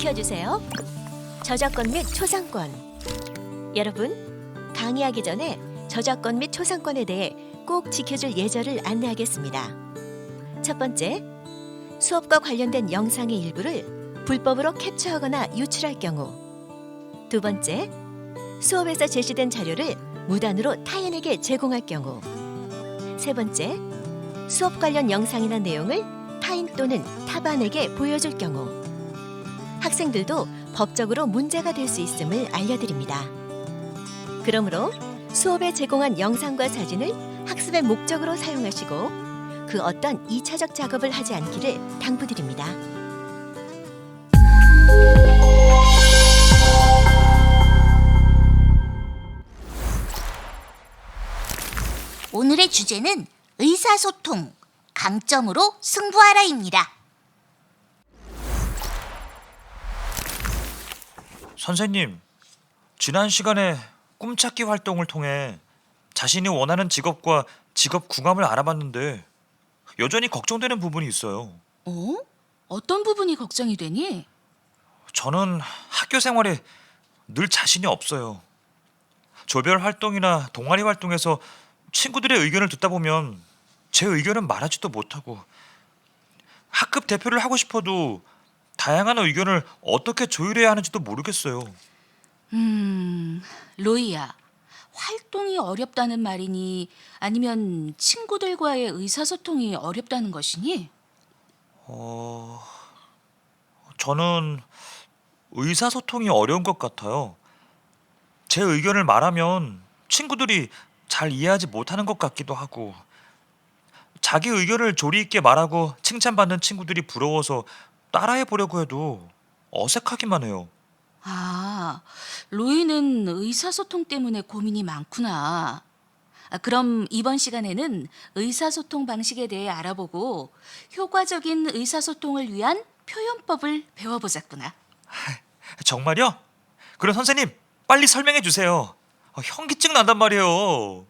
지켜주세요. 저작권 및 초상권. 여러분, 강의하기 전에 저작권 및 초상권에 대해 꼭 지켜줄 예절을 안내하겠습니다. 첫 번째, 수업과 관련된 영상의 일부를 불법으로 캡처하거나 유출할 경우. 두 번째, 수업에서 제시된 자료를 무단으로 타인에게 제공할 경우. 세 번째, 수업 관련 영상이나 내용을 타인 또는 타반에게 보여줄 경우. 학생들도 법적으로 문제가 될 수 있음을 알려드립니다. 그러므로 수업에 제공한 영상과 사진을 학습의 목적으로 사용하시고 그 어떤 2차적 작업을 하지 않기를 당부드립니다. 오늘의 주제는 의사소통, 강점으로 승부하라입니다. 선생님, 지난 시간에 꿈찾기 활동을 통해 자신이 원하는 직업과 직업 궁합을 알아봤는데 여전히 걱정되는 부분이 있어요. 어떤 부분이 걱정이 되니? 저는 학교 생활에 늘 자신이 없어요. 조별 활동이나 동아리 활동에서 친구들의 의견을 듣다 보면 제 의견은 말하지도 못하고 학급 대표를 하고 싶어도 다양한 의견을 어떻게 조율해야 하는지도 모르겠어요. 로이야, 활동이 어렵다는 말이니 아니면 친구들과의 의사소통이 어렵다는 것이니? 저는 의사소통이 어려운 것 같아요. 제 의견을 말하면 친구들이 잘 이해하지 못하는 것 같기도 하고 자기 의견을 조리 있게 말하고 칭찬받는 친구들이 부러워서 따라해 보려고 해도 어색하기만 해요. 아, 로이는 의사소통 때문에 고민이 많구나. 그럼 이번 시간에는 의사소통 방식에 대해 알아보고 효과적인 의사소통을 위한 표현법을 배워보자꾸나. 정말요? 그럼 선생님 빨리 설명해 주세요. 현기증 난단 말이에요.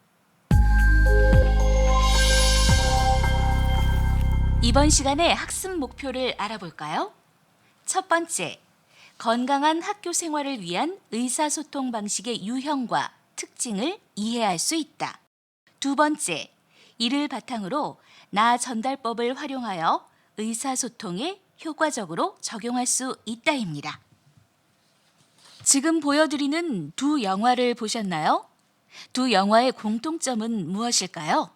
이번 시간의 학습 목표를 알아볼까요? 첫 번째, 건강한 학교 생활을 위한 의사소통 방식의 유형과 특징을 이해할 수 있다. 두 번째, 이를 바탕으로 나 전달법을 활용하여 의사소통에 효과적으로 적용할 수 있다입니다. 지금 보여드리는 두 영화를 보셨나요? 두 영화의 공통점은 무엇일까요?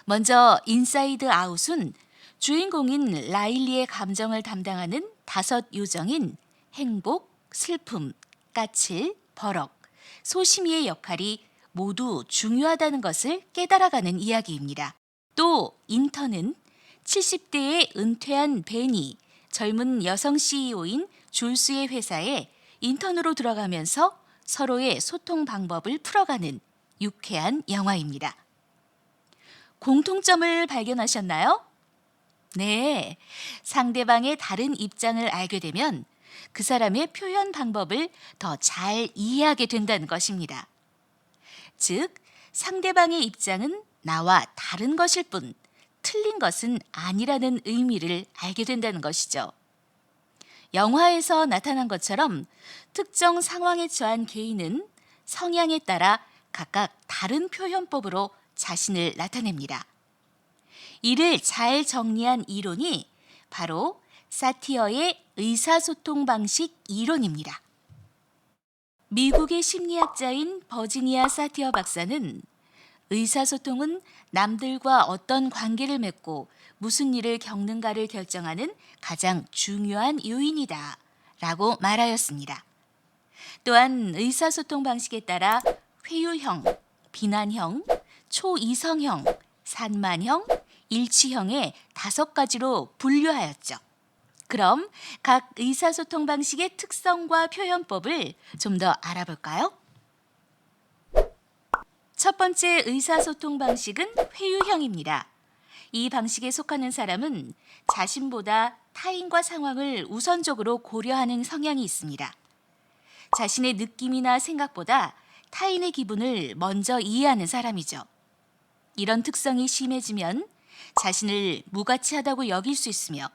먼저 인사이드 아웃은 주인공인 라일리의 감정을 담당하는 5 요정인 행복, 슬픔, 까칠, 버럭, 소심이의 역할이 모두 중요하다는 것을 깨달아가는 이야기입니다. 또 인턴은 70대에 은퇴한 벤이 젊은 여성 CEO인 줄스의 회사에 인턴으로 들어가면서 서로의 소통 방법을 풀어가는 유쾌한 영화입니다. 공통점을 발견하셨나요? 네, 상대방의 다른 입장을 알게 되면 그 사람의 표현 방법을 더 잘 이해하게 된다는 것입니다. 즉, 상대방의 입장은 나와 다른 것일 뿐 틀린 것은 아니라는 의미를 알게 된다는 것이죠. 영화에서 나타난 것처럼 특정 상황에 처한 개인은 성향에 따라 각각 다른 표현법으로 자신을 나타냅니다. 이를 잘 정리한 이론이 바로 사티어의 의사소통 방식 이론입니다. 미국의 심리학자인 버지니아 사티어 박사는 의사소통은 남들과 어떤 관계를 맺고 무슨 일을 겪는가를 결정하는 가장 중요한 요인이다 라고 말하였습니다. 또한 의사소통 방식에 따라 회유형, 비난형, 초이성형, 산만형, 일치형의 5가지로 분류하였죠. 그럼 각 의사소통 방식의 특성과 표현법을 좀 더 알아볼까요? 첫 번째 의사소통 방식은 회유형입니다. 이 방식에 속하는 사람은 자신보다 타인과 상황을 우선적으로 고려하는 성향이 있습니다. 자신의 느낌이나 생각보다 타인의 기분을 먼저 이해하는 사람이죠. 이런 특성이 심해지면 자신을 무가치하다고 여길 수 있으며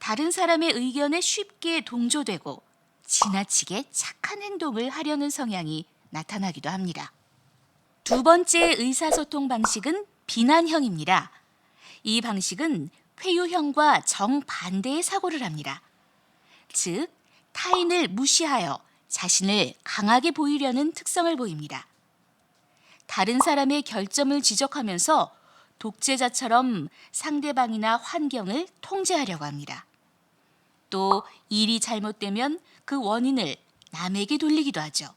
다른 사람의 의견에 쉽게 동조되고 지나치게 착한 행동을 하려는 성향이 나타나기도 합니다. 두 번째 의사소통 방식은 비난형입니다. 이 방식은 회유형과 정반대의 사고를 합니다. 즉, 타인을 무시하여 자신을 강하게 보이려는 특성을 보입니다. 다른 사람의 결점을 지적하면서 독재자처럼 상대방이나 환경을 통제하려고 합니다. 또 일이 잘못되면 그 원인을 남에게 돌리기도 하죠.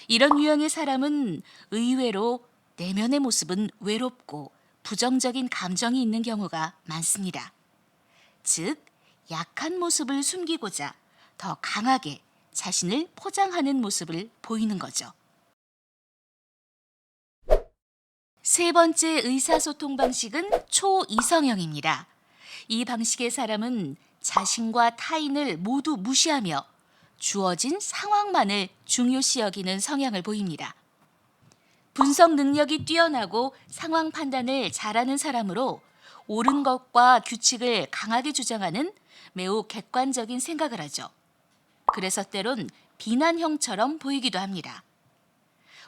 이런 유형의 사람은 의외로 내면의 모습은 외롭고 부정적인 감정이 있는 경우가 많습니다. 즉, 약한 모습을 숨기고자 더 강하게 자신을 포장하는 모습을 보이는 거죠. 세 번째 의사소통 방식은 초이성형입니다. 이 방식의 사람은 자신과 타인을 모두 무시하며 주어진 상황만을 중요시 여기는 성향을 보입니다. 분석 능력이 뛰어나고 상황 판단을 잘하는 사람으로 옳은 것과 규칙을 강하게 주장하는 매우 객관적인 생각을 하죠. 그래서 때론 비난형처럼 보이기도 합니다.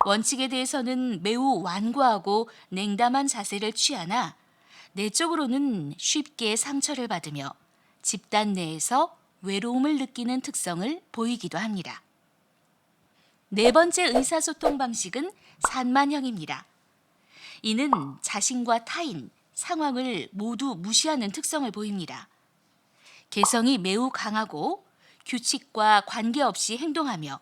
원칙에 대해서는 매우 완고하고 냉담한 자세를 취하나 내적으로는 쉽게 상처를 받으며 집단 내에서 외로움을 느끼는 특성을 보이기도 합니다. 네 번째 의사소통 방식은 산만형입니다. 이는 자신과 타인, 상황을 모두 무시하는 특성을 보입니다. 개성이 매우 강하고 규칙과 관계없이 행동하며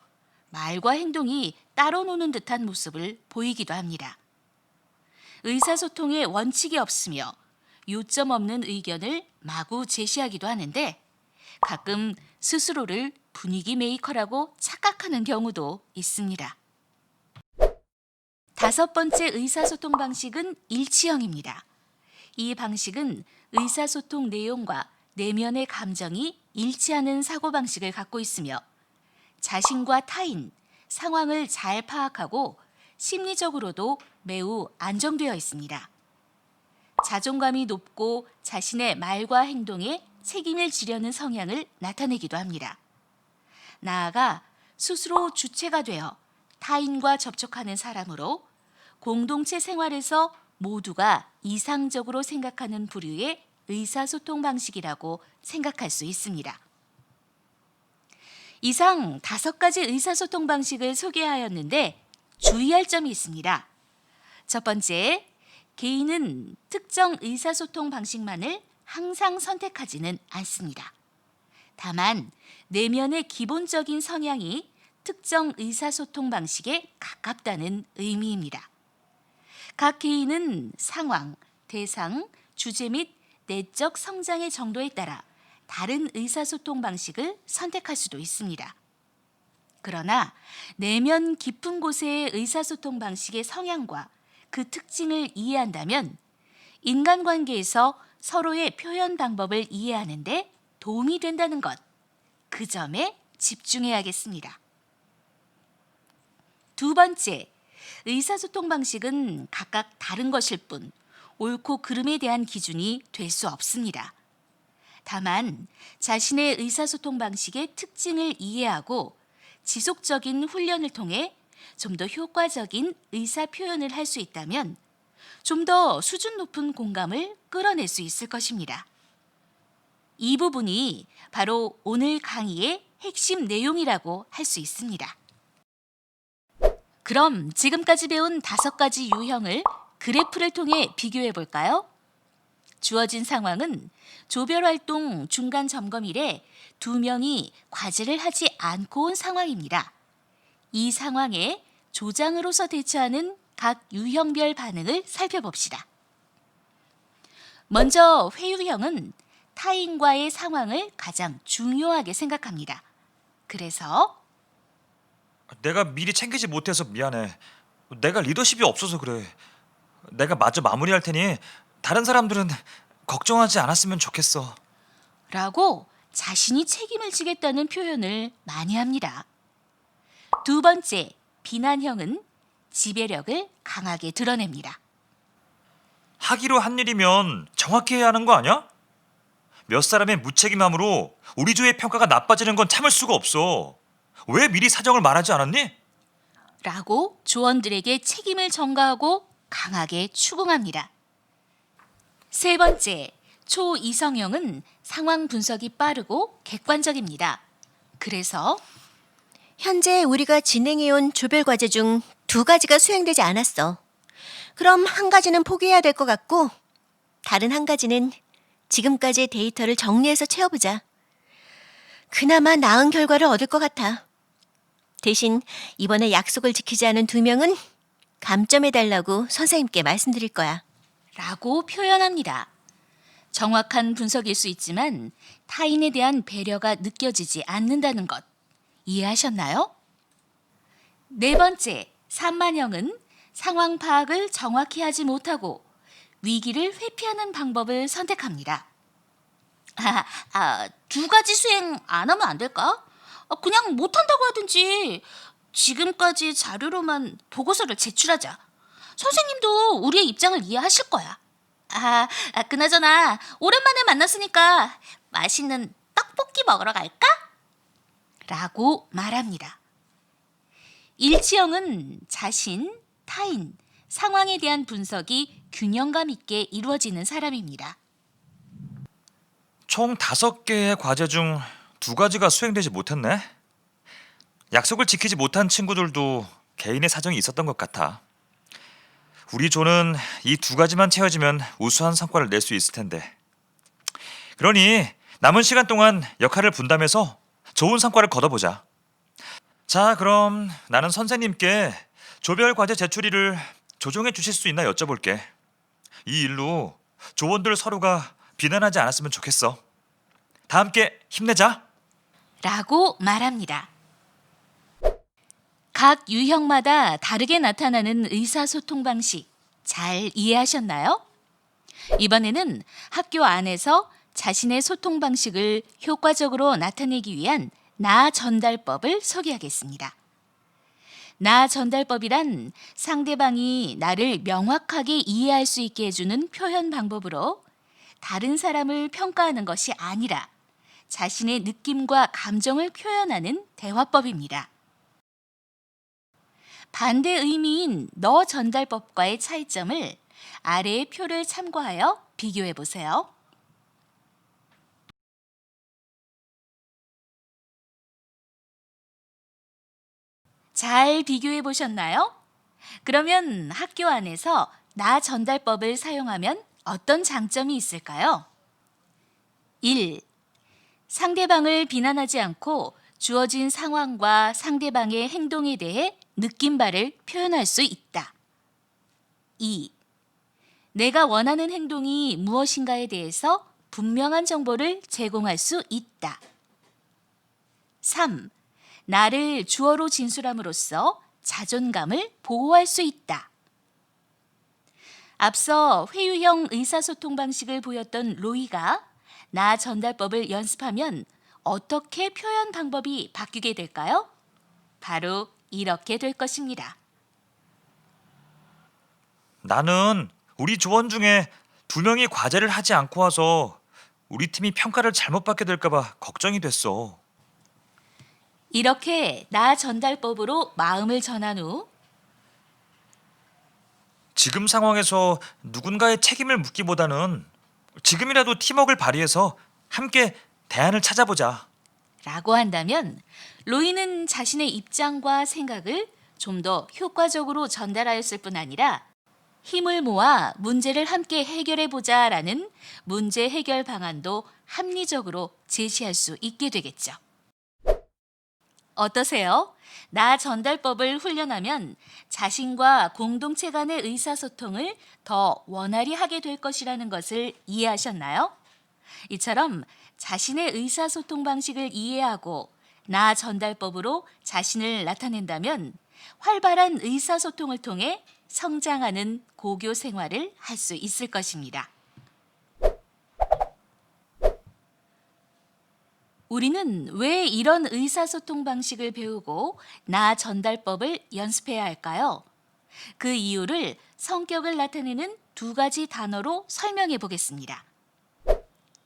말과 행동이 따로 노는 듯한 모습을 보이기도 합니다. 의사소통에 원칙이 없으며 요점 없는 의견을 마구 제시하기도 하는데 가끔 스스로를 분위기 메이커라고 착각하는 경우도 있습니다. 다섯 번째 의사소통 방식은 일치형입니다. 이 방식은 의사소통 내용과 내면의 감정이 일치하는 사고방식을 갖고 있으며 자신과 타인, 상황을 잘 파악하고 심리적으로도 매우 안정되어 있습니다. 자존감이 높고 자신의 말과 행동에 책임을 지려는 성향을 나타내기도 합니다. 나아가 스스로 주체가 되어 타인과 접촉하는 사람으로 공동체 생활에서 모두가 이상적으로 생각하는 부류의 의사소통 방식이라고 생각할 수 있습니다. 이상 5가지 의사소통 방식을 소개하였는데 주의할 점이 있습니다. 첫 번째, 개인은 특정 의사소통 방식만을 항상 선택하지는 않습니다. 다만 내면의 기본적인 성향이 특정 의사소통 방식에 가깝다는 의미입니다. 각 개인은 상황, 대상, 주제 및 내적 성장의 정도에 따라 다른 의사소통 방식을 선택할 수도 있습니다. 그러나 내면 깊은 곳의 의사소통 방식의 성향과 그 특징을 이해한다면 인간관계에서 서로의 표현 방법을 이해하는데 도움이 된다는 것, 그 점에 집중해야겠습니다. 두 번째, 의사소통 방식은 각각 다른 것일 뿐 옳고 그름에 대한 기준이 될 수 없습니다. 다만 자신의 의사소통 방식의 특징을 이해하고 지속적인 훈련을 통해 좀 더 효과적인 의사 표현을 할 수 있다면 좀 더 수준 높은 공감을 끌어낼 수 있을 것입니다. 이 부분이 바로 오늘 강의의 핵심 내용이라고 할 수 있습니다. 그럼 지금까지 배운 5가지 유형을 그래프를 통해 비교해 볼까요? 주어진 상황은 조별활동 중간 점검일에 2명이 과제를 하지 않고 온 상황입니다. 이 상황에 조장으로서 대처하는 각 유형별 반응을 살펴봅시다. 먼저 회유형은 타인과의 상황을 가장 중요하게 생각합니다. 그래서 내가 미리 챙기지 못해서 미안해. 내가 리더십이 없어서 그래. 내가 마저 마무리할 테니 다른 사람들은 걱정하지 않았으면 좋겠어. 라고 자신이 책임을 지겠다는 표현을 많이 합니다. 두 번째, 비난형은 지배력을 강하게 드러냅니다. 하기로 한 일이면 정확히 해야 하는 거 아니야? 몇 사람의 무책임함으로 우리 조의 평가가 나빠지는 건 참을 수가 없어. 왜 미리 사정을 말하지 않았니? 라고 조원들에게 책임을 전가하고 강하게 추궁합니다. 세 번째, 초 이성영은 상황 분석이 빠르고 객관적입니다. 그래서 현재 우리가 진행해온 조별 과제 중 2가지가 수행되지 않았어. 그럼 1가지는 포기해야 될 것 같고 다른 1가지는 지금까지의 데이터를 정리해서 채워보자. 그나마 나은 결과를 얻을 것 같아. 대신 이번에 약속을 지키지 않은 2명은 감점해달라고 선생님께 말씀드릴 거야. 라고 표현합니다. 정확한 분석일 수 있지만 타인에 대한 배려가 느껴지지 않는다는 것 이해하셨나요? 네 번째, 산만형은 상황 파악을 정확히 하지 못하고 위기를 회피하는 방법을 선택합니다. 2가지 수행 안 하면 안 될까? 그냥 못한다고 하든지 지금까지 자료로만 보고서를 제출하자. 선생님도 우리의 입장을 이해하실 거야. 그나저나 오랜만에 만났으니까 맛있는 떡볶이 먹으러 갈까? 라고 말합니다. 일치형은 자신, 타인, 상황에 대한 분석이 균형감 있게 이루어지는 사람입니다. 총 5개의 과제 중 2가지가 수행되지 못했네. 약속을 지키지 못한 친구들도 개인의 사정이 있었던 것 같아. 우리 조는 이 2가지만 채워지면 우수한 성과를 낼 수 있을 텐데. 그러니 남은 시간 동안 역할을 분담해서 좋은 성과를 거둬보자. 자, 그럼 나는 선생님께 조별 과제 제출일을 조정해 주실 수 있나 여쭤볼게. 이 일로 조원들 서로가 비난하지 않았으면 좋겠어. 다 함께 힘내자. 라고 말합니다. 각 유형마다 다르게 나타나는 의사소통 방식 잘 이해하셨나요? 이번에는 학교 안에서 자신의 소통 방식을 효과적으로 나타내기 위한 나 전달법을 소개하겠습니다. 나 전달법이란 상대방이 나를 명확하게 이해할 수 있게 해주는 표현 방법으로 다른 사람을 평가하는 것이 아니라 자신의 느낌과 감정을 표현하는 대화법입니다. 반대 의미인 너 전달법과의 차이점을 아래의 표를 참고하여 비교해 보세요. 잘 비교해 보셨나요? 그러면 학교 안에서 나 전달법을 사용하면 어떤 장점이 있을까요? 1. 상대방을 비난하지 않고 주어진 상황과 상대방의 행동에 대해 느낀 바를 표현할 수 있다. 2. 내가 원하는 행동이 무엇인가에 대해서 분명한 정보를 제공할 수 있다. 3. 나를 주어로 진술함으로써 자존감을 보호할 수 있다. 앞서 회유형 의사소통 방식을 보였던 로이가 나 전달법을 연습하면 어떻게 표현 방법이 바뀌게 될까요? 바로 이렇게 될 것입니다. 나는 우리 조원 중에 2명이 과제를 하지 않고 와서 우리 팀이 평가를 잘못 받게 될까 봐 걱정이 됐어. 이렇게 나 전달법으로 마음을 전한 후 지금 상황에서 누군가의 책임을 묻기보다는 지금이라도 팀워크를 발휘해서 함께 대안을 찾아보자. 라고 한다면 로이는 자신의 입장과 생각을 좀 더 효과적으로 전달하였을 뿐 아니라 힘을 모아 문제를 함께 해결해 보자라는 문제 해결 방안도 합리적으로 제시할 수 있게 되겠죠. 어떠세요? 나 전달법을 훈련하면 자신과 공동체 간의 의사소통을 더 원활히 하게 될 것이라는 것을 이해하셨나요? 이처럼 자신의 의사소통 방식을 이해하고 나 전달법으로 자신을 나타낸다면 활발한 의사소통을 통해 성장하는 고교 생활을 할 수 있을 것입니다. 우리는 왜 이런 의사소통 방식을 배우고 나 전달법을 연습해야 할까요? 그 이유를 성격을 나타내는 2가지 단어로 설명해 보겠습니다.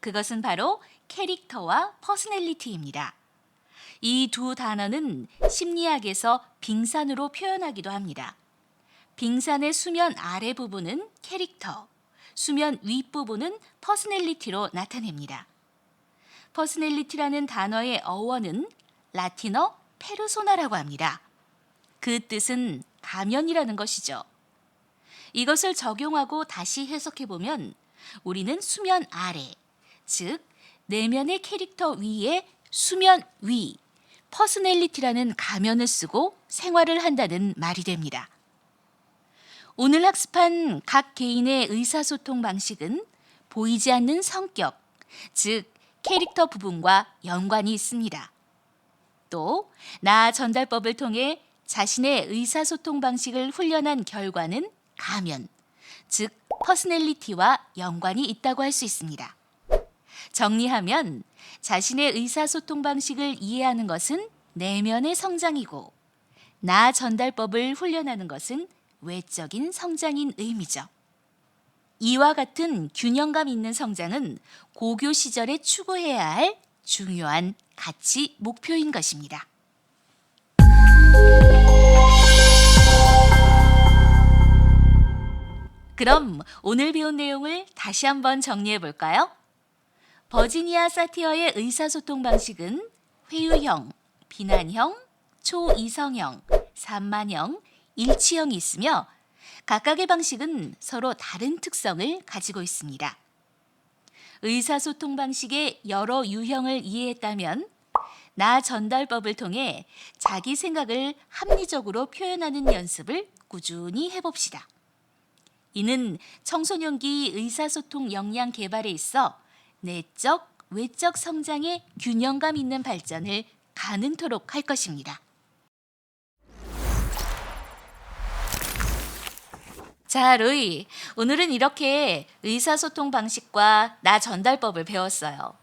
그것은 바로 캐릭터와 퍼스널리티입니다. 이 두 단어는 심리학에서 빙산으로 표현하기도 합니다. 빙산의 수면 아래 부분은 캐릭터, 수면 윗부분은 퍼스널리티로 나타냅니다. 퍼스널리티라는 단어의 어원은 라틴어 페르소나라고 합니다. 그 뜻은 가면이라는 것이죠. 이것을 적용하고 다시 해석해보면 우리는 수면 아래, 즉 내면의 캐릭터 위에 수면 위, 퍼스널리티라는 가면을 쓰고 생활을 한다는 말이 됩니다. 오늘 학습한 각 개인의 의사소통 방식은 보이지 않는 성격, 즉 캐릭터 부분과 연관이 있습니다. 또 나 전달법을 통해 자신의 의사소통 방식을 훈련한 결과는 가면, 즉 퍼스널리티와 연관이 있다고 할 수 있습니다. 정리하면 자신의 의사소통 방식을 이해하는 것은 내면의 성장이고 나 전달법을 훈련하는 것은 외적인 성장인 의미죠. 이와 같은 균형감 있는 성장은 고교 시절에 추구해야 할 중요한 가치 목표인 것입니다. 그럼 오늘 배운 내용을 다시 한번 정리해 볼까요? 버지니아 사티어의 의사소통 방식은 회유형, 비난형, 초이성형, 산만형, 일치형이 있으며 각각의 방식은 서로 다른 특성을 가지고 있습니다. 의사소통 방식의 여러 유형을 이해했다면 나 전달법을 통해 자기 생각을 합리적으로 표현하는 연습을 꾸준히 해봅시다. 이는 청소년기 의사소통 역량 개발에 있어 내적, 외적 성장의 균형감 있는 발전을 가능토록 할 것입니다. 자, 로이, 오늘은 이렇게 의사소통 방식과 나 전달법을 배웠어요.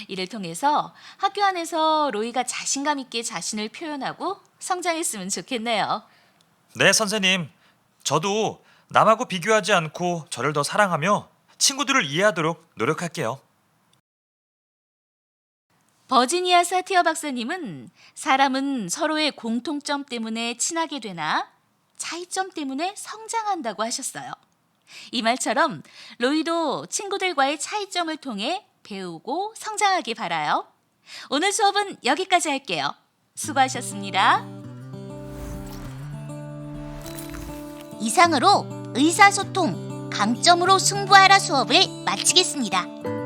이를 통해서 학교 안에서 로이가 자신감 있게 자신을 표현하고 성장했으면 좋겠네요. 네, 선생님. 저도 남하고 비교하지 않고 저를 더 사랑하며 친구들을 이해하도록 노력할게요. 버지니아 사티어 박사님은 사람은 서로의 공통점 때문에 친하게 되나 차이점 때문에 성장한다고 하셨어요. 이 말처럼 로이도 친구들과의 차이점을 통해 배우고 성장하기 바라요. 오늘 수업은 여기까지 할게요. 수고하셨습니다. 이상으로 의사소통, 강점으로 승부하라 수업을 마치겠습니다.